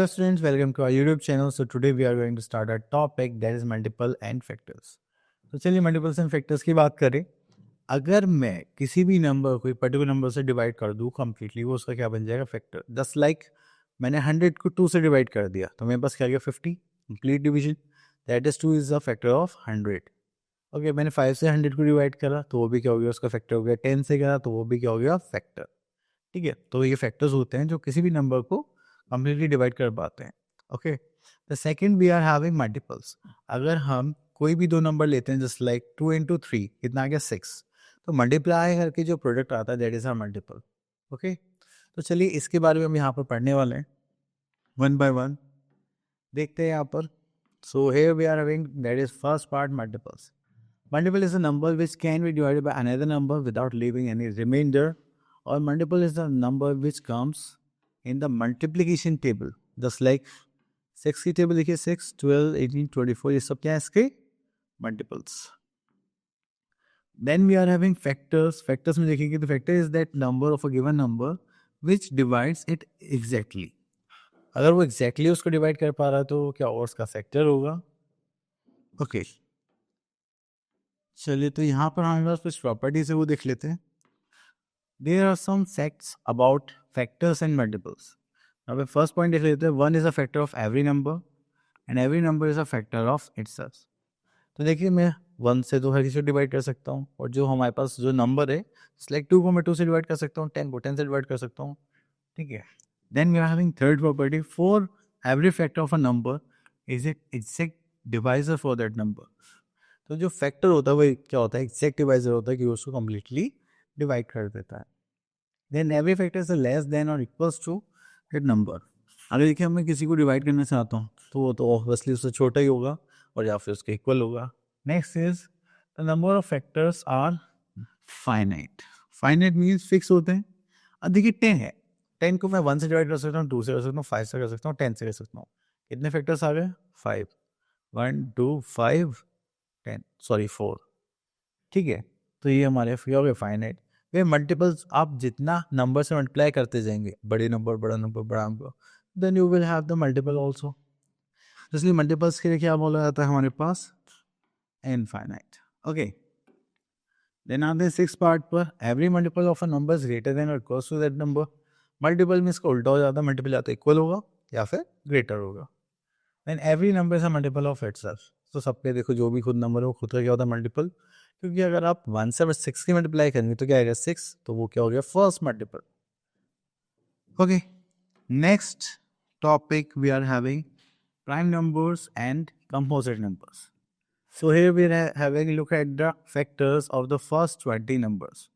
students, welcome to our YouTube channel. So today we are going to start a topic that is multiple and factors. तो चलिए multiples and factors की बात करें. अगर मैं किसी भी नंबर कोई पर्टिकुलर नंबर से डिवाइड कर दूं कम्प्लीटली, वो उसका क्या बन जाएगा? फैक्टर. जस्ट लाइक मैंने 100 को 2 से डिवाइड कर दिया तो मेरे पास क्या गया? 50. Complete division. That is 2 is the factor of 100. Okay, मैंने 5 से 100 को डिवाइड करा तो वो भी क्या हो गया? उसका फैक्टर हो गया. 10 से करा तो वो भी क्या हो गया? फैक्टर. ठीक है, तो ये फैक्टर्स होते हैं जो किसी भी नंबर को कंप्लीटली डिवाइड कर पाते हैं. Okay, the second we are having multiples. अगर हम कोई भी दो नंबर लेते हैं जस्ट लाइक 2 इंटू 3 कितना आ गया? 6. तो मल्टीप्लाई करके जो प्रोडक्ट आता है that is are multiple. Okay, तो चलिए इसके बारे में हम यहाँ पर पढ़ने वाले हैं वन बाय वन. देखते हैं यहाँ पर. So here we are having that is first part multiples. Multiple is a number which can be divided by another number without leaving any remainder, or multiple is the number which comes in the multiplication table. Just like 6 की table देखिए, 6, 12, 18, 24, ये सब क्या है? इसके multiples. Then we are having factors. Factors में देखेंगे तो factor is that number of a given number which divides it exactly. अगर वो exactly उसको डिवाइड कर पा रहा है तो क्या और उसका फैक्टर होगा. ओके, चलिए तो यहाँ पर हमारे पास कुछ प्रॉपर्टीज है वो देख लेते हैं. There are some facts about factors and multiples. अब फर्स्ट पॉइंट देख लेते हैं. One is a factor of every number and every number is a factor of itself. तो देखिए मैं 1 से तो हर किसी को डिवाइड कर सकता हूँ, और जो हमारे पास जो नंबर है लाइक 2 को मैं 2 से डिवाइड कर सकता हूँ, 10 को 10 से डिवाइड कर सकता हूँ. ठीक है. Then we are having third property. For every factor of a number is it exact divisor for that number. तो जो फैक्टर होता है वो क्या होता है? एग्जैक्ट डिवाइजर होता है कि उसको कम्प्लीटली डिवाइड कर देता है. Then every factor is less than और इक्वल्स टू दैट नंबर. अगर देखिए मैं किसी को डिवाइड करना चाहता हूँ तो वो तो ऑब्वियसली उससे छोटा ही होगा और या फिर उसके इक्वल होगा. Next is the number of factors are finite. Finite means fix होते हैं. अब देखिए 10 है, 10 को मैं 1 से डिवाइड कर सकता हूँ, 2 से कर सकता हूँ, 5 से कर सकता हूँ, 10 से कर सकता हूँ. कितने फैक्टर्स आ गए? 5. 1 2 5 10, सॉरी 4. ठीक है, तो ये हमारे हो गए फाइनाइट. वे मल्टीपल्स आप जितना नंबर से मल्टीप्लाई करते जाएंगे, बड़े नंबर बड़ा नंबर बड़ा number, then you will have the multiple also. इसलिए मल्टीपल्स के लिए क्या बोला जाता है हमारे पास? इनफाइनाइट. ओके, देन आते हैं 6 पार्ट पर. Every multiple of a number is greater than और equal to that number. Multiple में इसका उल्टा हो जाता है, मल्टीपल या तो इक्वल होगा या फिर ग्रेटर होगा. Then every number is a multiple of itself. तो सबके देखो जो भी खुद नंबर है वो खुद का क्या होता है? मल्टीपल. क्योंकि अगर आप 1 से 6 की मल्टीप्लाई करेंगे तो क्या आएगा? 6. तो वो क्या हो गया? First multiple. Okay, next topic we are having prime numbers and composite numbers. So here we are having look at the factors of the first 20 numbers.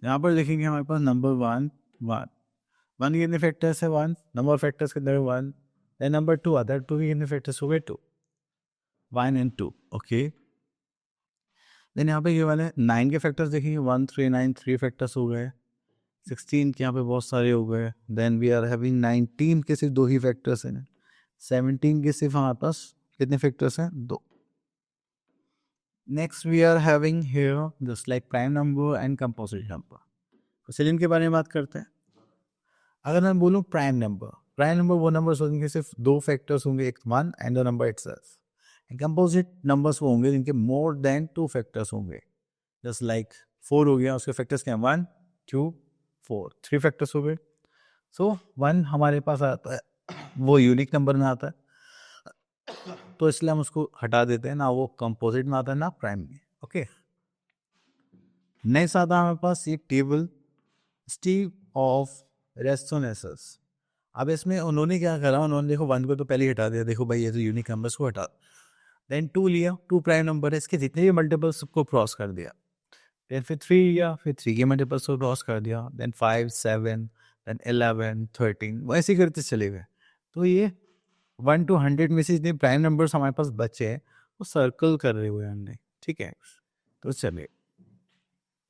यहाँ पर देखेंगे हमारे पास नंबर 1 1. 1 के कितने फैक्टर्स है? 1. नंबर फैक्टर्स कितने हैं? 1. देन नंबर 2 आता है, 2 के कितने फैक्टर्स हो गए? 2. 1 and 2. ओके, देन यहाँ पे ये वाले 9 के फैक्टर्स देखिए. 1 3 9 3 फैक्टर्स हो गए. 16 के यहाँ पे बहुत सारे हो गए. देन वी आर हैविंग 19 के सिर्फ 2 ही फैक्टर्स हैं. 17 के सिर्फ हमारे पास कितने फैक्टर्स हैं? 2. Next we are having here just like prime number and composite number. तो चलिए इनके बारे में बात करते हैं. अगर मैं बोलूँ प्राइम नंबर वो नंबर्स होंगे सिर्फ 2 फैक्टर्स होंगे, एक 1 and the number itself. Composite numbers वो होंगे जिनके मोर देन 2 फैक्टर्स होंगे. जस्ट लाइक 4 हो गया, उसके फैक्टर्स क्या हैं? 1 2 4, 3 फैक्टर्स हो गए. सो 1 हमारे पास आता है, वो यूनिक नंबर में आता है तो इसलिए हम उसको हटा देते हैं ना. वो कंपोजिट में आता है ना प्राइम में. ओके, नेक्स्ट आता है हमारे पास एक टेबल स्टीव ऑफ रेस्टोनेसस. अब इसमें उन्होंने क्या करा? उन्होंने देखो 1 को तो पहले ही हटा दिया. देखो भाई ये तो यूनिक नंबर्स को हटा. देन 2 लिया, 2 प्राइम नंबर है, इसके जितने भी मल्टीपल्स सबको क्रॉस कर दिया. देन फिर 3 लिया, फिर 3 के मल्टीपल्स को क्रॉस कर दिया. देन 5 7 देन 11 13 वैसे ही करते चले गए. तो ये 1 to 100 में से जितने प्राइम नंबर्स हमारे पास बचे हैं वो सर्कल कर रहे हुए हमने. ठीक है, तो चलिए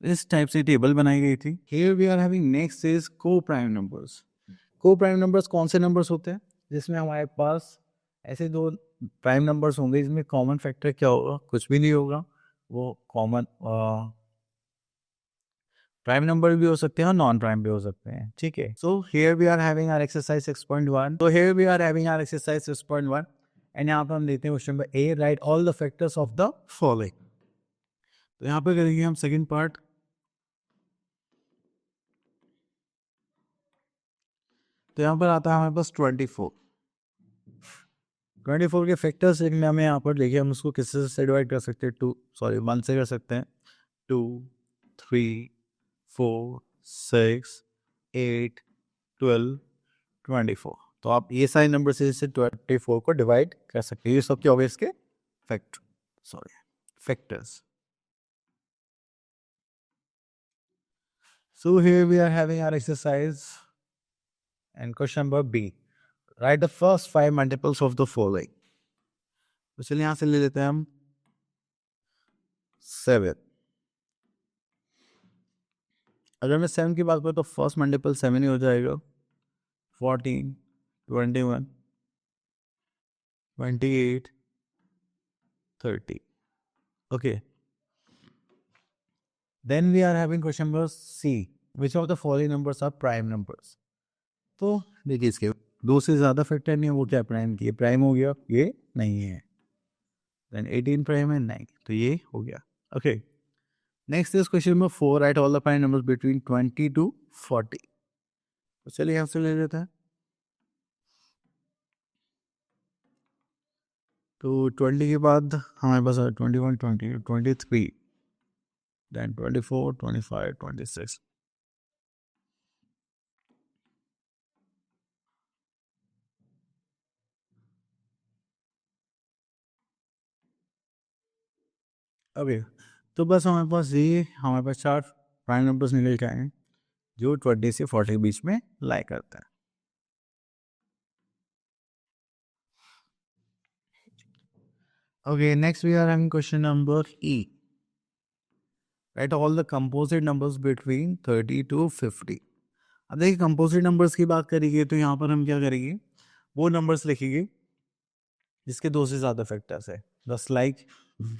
इस टाइप से टेबल बनाई गई थी. Here we are having next is coprime numbers. Coprime numbers कौन से नंबर्स होते हैं? जिसमें हमारे पास ऐसे 2 प्राइम नंबर्स होंगे इसमें कॉमन फैक्टर क्या होगा? कुछ भी नहीं होगा. वो कॉमन प्राइम नंबर भी हो सकते हैं और नॉन प्राइम भी हो सकते हैं, ठीक है। So here we are having our exercise 6.1। तो here we are having our exercise 6.1 and यहाँ पर हम देखते हैं question number A, write all the factors of the following. तो यहाँ पे करेंगे हम सेकंड पार्ट। तो यहाँ पर आता है हमारे पास 24 के फैक्टर्स में हमें यहाँ पर देखिए हम उसको किससे से डिवाइड कर सकते हैं, 1 से कर सकते हैं। 2, 3, 4, 6, 8, 12, 24। तो आप ये सारे नंबर से 24 को डिवाइड कर सकते हैं। ये सब क्या हो गए इसके factors. So here we are having our exercise and question number B. Write the first 5 multiples of the following. तो चलिए यहाँ से ले लेते हैं हम 7। अगर मैं 7 की बात करूँ तो फर्स्ट मल्टीपल 7 ही हो जाएगा। 14, 21, 28, 30. Okay. Then we are having question number C. Which of the following numbers are prime numbers? तो देखिए इसके दो से ज़्यादा फैक्टर नहीं है, वो क्या प्राइम की प्राइम हो गया, ये नहीं है। देन 18 प्राइम है, नहीं, तो ये हो गया। Okay, next is question number 4, right all the prime numbers between 20 to 40। तो चलिए यहाँ से ले लेते हैं। तो 20 के बाद हमारे पास 21, 20, 23, देन 24, 25, 26। ओके, तो बस हमारे पास चार प्राइम नंबर्स निकल के आए हैं जो 20 से 40 के बीच में लाई करते हैं। Okay, next we are having question number E, write all the composite numbers between 30 to 50। अब देखिए कंपोजिट नंबर्स की बात करेंगे तो यहाँ पर हम क्या करेंगे, वो नंबर्स लिखेंगे जिसके दो से ज़्यादा फैक्टर्स है। Just like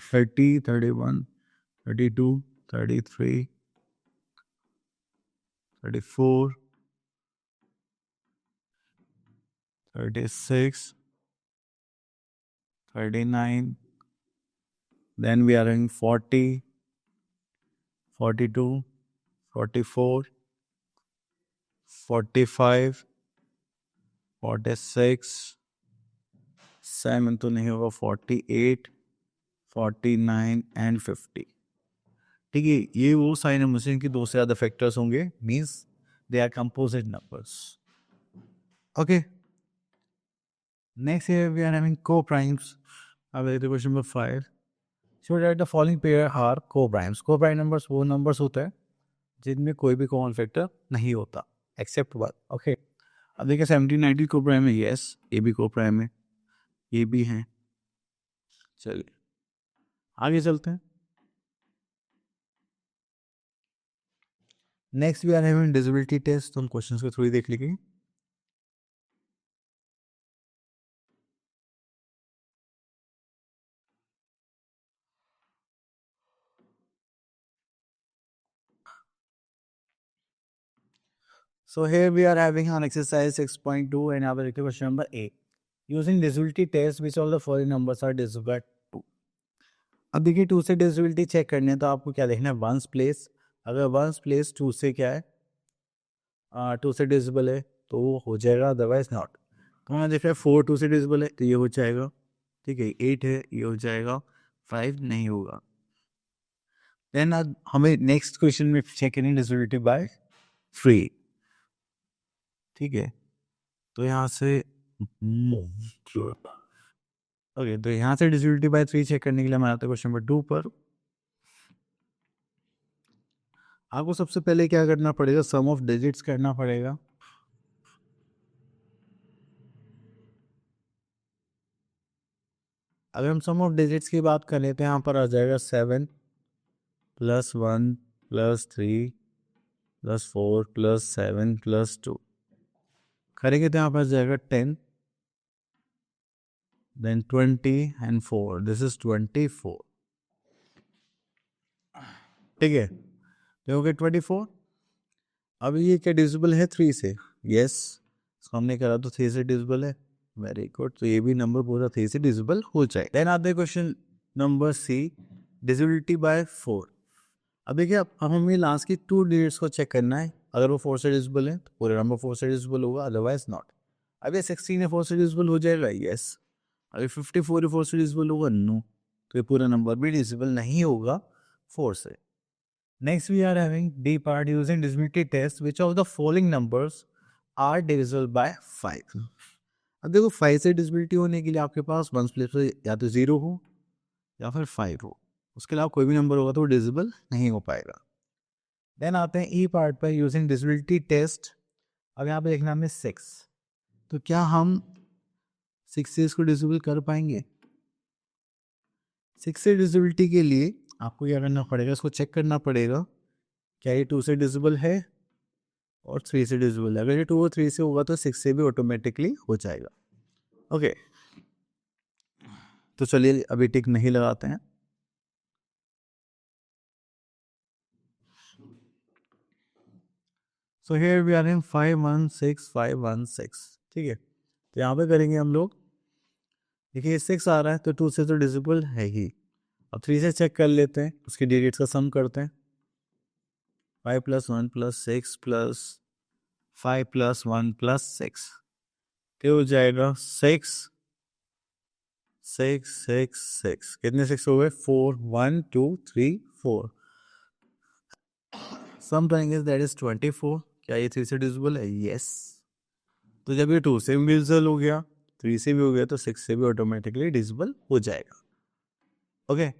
30, 31, 32, 33, 34, 36, 39, then we are in 40, 42, 44, 45, 46, 7 तो नहीं होगा, 48, 49 एंड 50। ठीक है, ये वो सारे नंबर्स हैं इनके दो से ज़्यादा फैक्टर्स होंगे, means they are composite numbers. Okay, next here we are having co-primes. अब देखते हैं question number 5। So that the following pair are co-primes. Co-prime numbers वो numbers होते हैं जिनमें कोई भी कॉमन फैक्टर नहीं होता एक्सेप्ट वन। ओके, अब देखिए 17, 19 co-prime है, यस ये भी co-prime है, ये भी हैं। चलिए आगे चलते हैं। Next we are having divisibility test. तो हम क्वेश्चंस को थोड़ी देख लेंगे। So here we are having an exercise 6.2 and now we are question number A. Using divisibility test, which all the following numbers are divisible by 2? अब देखिए 2 से divisibility check करने हैं तो आपको क्या देखना है, वंस प्लेस। अगर वंस प्लेस 2 से क्या है, 2 से divisible है तो वो हो जाएगा, अदरवाइज नॉट। तो हमें देख रहे हैं 4 2 से divisible है तो ये हो जाएगा, ठीक है। 8 है, ये हो जाएगा, 5 नहीं होगा। देन हमें नेक्स्ट क्वेश्चन में चेक करनी divisibility बाय 3, ठीक है। तो यहाँ से ओके, तो यहाँ से डिविजिबिलिटी बाय 3 चेक करने के लिए हमारे आते हैं क्वेश्चन नंबर 2 पर। आपको सबसे पहले क्या करना पड़ेगा, सम ऑफ डिजिट्स करना पड़ेगा। अगर हम सम ऑफ डिजिट्स की बात करें तो यहाँ पर आ जाएगा 7 + 1 + 3 + 4 + 7 + 2 करेंगे तो यहाँ पर आ जाएगा 10, then 20 and 4, this is 24, ठीक है। तो हो गया 24। अब ये क्या डिविजिबल है 3 से? यस, इसको हमने करा तो 3 से डिविजिबल है। वेरी गुड, तो ये भी नंबर पूरा 3 से डिविजिबल हो जाए। देन आते हैं question number C, divisibility by 4। अब देखिए, अब हमें लास्ट की 2 डिजिट्स को चेक करना है। अगर वो 4 से डिविजिबल है तो पूरा नंबर 4 से डिविजिबल होगा, अदरवाइज नॉट। अब ये 16 है 4 से डिविजिबल हो जाएगा, यस। अगर 54 है 4 से डिविजिबल होगा, नो। तो ये पूरा नंबर भी डिविजिबल नहीं होगा 4 से। Next, we are having D part using divisibility test. Which of the following numbers are divisible by 5? अब देखो 5 से डिविजिबिलिटी होने के लिए आपके पास 1 प्लेस पे या तो 0 हो या फिर 5 हो, उसके अलावा कोई भी नंबर होगा तो वो डिविजिबल नहीं हो पाएगा। देन आते हैं E पार्ट पर यूजिंग डिविजिबिलिटी टेस्ट। अब यहाँ पे देखना हमें 6, तो क्या हम 6 से इसको डिविजिबल कर पाएंगे? 6 से डिविजिबिलिटी के लिए आपको क्या करना पड़ेगा, इसको चेक करना पड़ेगा क्या ये 2 से डिविजिबल है और 3 से डिविजिबल है। अगर ये 2 और 3 से होगा तो 6 से भी ऑटोमेटिकली हो जाएगा। ओके, तो चलिए अभी टिक नहीं लगाते हैं। So here we are in 516 ठीक है, तो यहाँ पे करेंगे हम लोग। देखिए 6 आ रहा है तो 2 से तो डिविजिबल है ही। अब 3 से चेक कर लेते हैं, उसके डिजिट्स का सम करते हैं। 5 + 1 + 6 + 5 + 1 + 6, तो हो जाएगा 6 6 6 6। कितने 6 हो गए? 4 1 2 3 4। सम करेंगे दैट इज 24। क्या ये 3 से डिविजिबल है? यस। तो जब ये 2 से भी डिविजिबल हो गया, 3 से भी हो गया, तो 6 से भी ऑटोमेटिकली डिविजिबल हो जाएगा। Okay,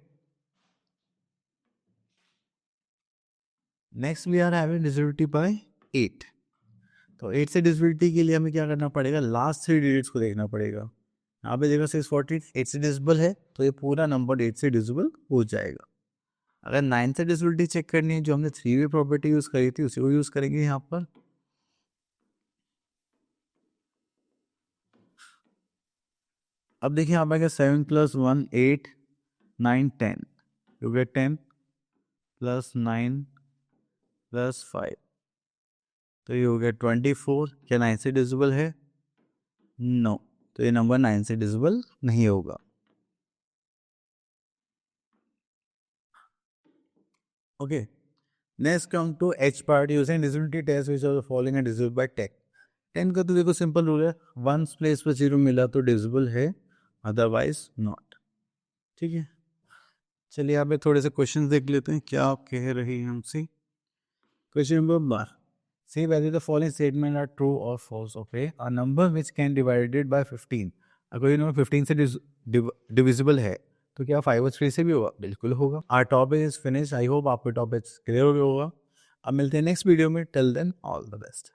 next we are having divisibility by 8। तो 8 से डिविजिबिलिटी के लिए हमें क्या करना पड़ेगा? लास्ट 3 डिजिट्स को देखना पड़ेगा। यहाँ पे देखो 640 8 से डिविजिबल है, तो ये पूरा नंबर 8 से डिविजिबल हो जाएगा। अगर 9 से डिविजिबिलिटी चेक करनी है, जो हमने 3 वे प्रॉपर्टी यूज करी थी उसी को यूज करेंगे यहाँ पर। अब देखिए यहाँ पे 7 + 1 8 9 10, यू गेट 10 + 9 + 5, तो ये हो गया 24। क्या 9 से डिविजिबल है? नो, तो ये नंबर 9 से डिविजिबल नहीं होगा। Okay, next come to H part using divisibility test which are the following are divisible by 10। 10 का तो देखो सिंपल रूल है, 1 प्लेस पर 0 मिला तो डिविजिबल है, अदरवाइज नॉट। ठीक है, चलिए यहाँ पे थोड़े से क्वेश्चन देख लेते हैं क्या आप कह रही हैं हमसे। Question number 1, say whether the following statement are true or false of a number which can divided by 15। अगर ये नंबर 15 से डिविजिबल है तो क्या 5 और 3 से भी होगा? बिल्कुल होगा। Our topic is finish. I hope आपको टॉपिक क्लियर हो गया होगा। अब मिलते हैं नेक्स्ट वीडियो में। Till then all the best.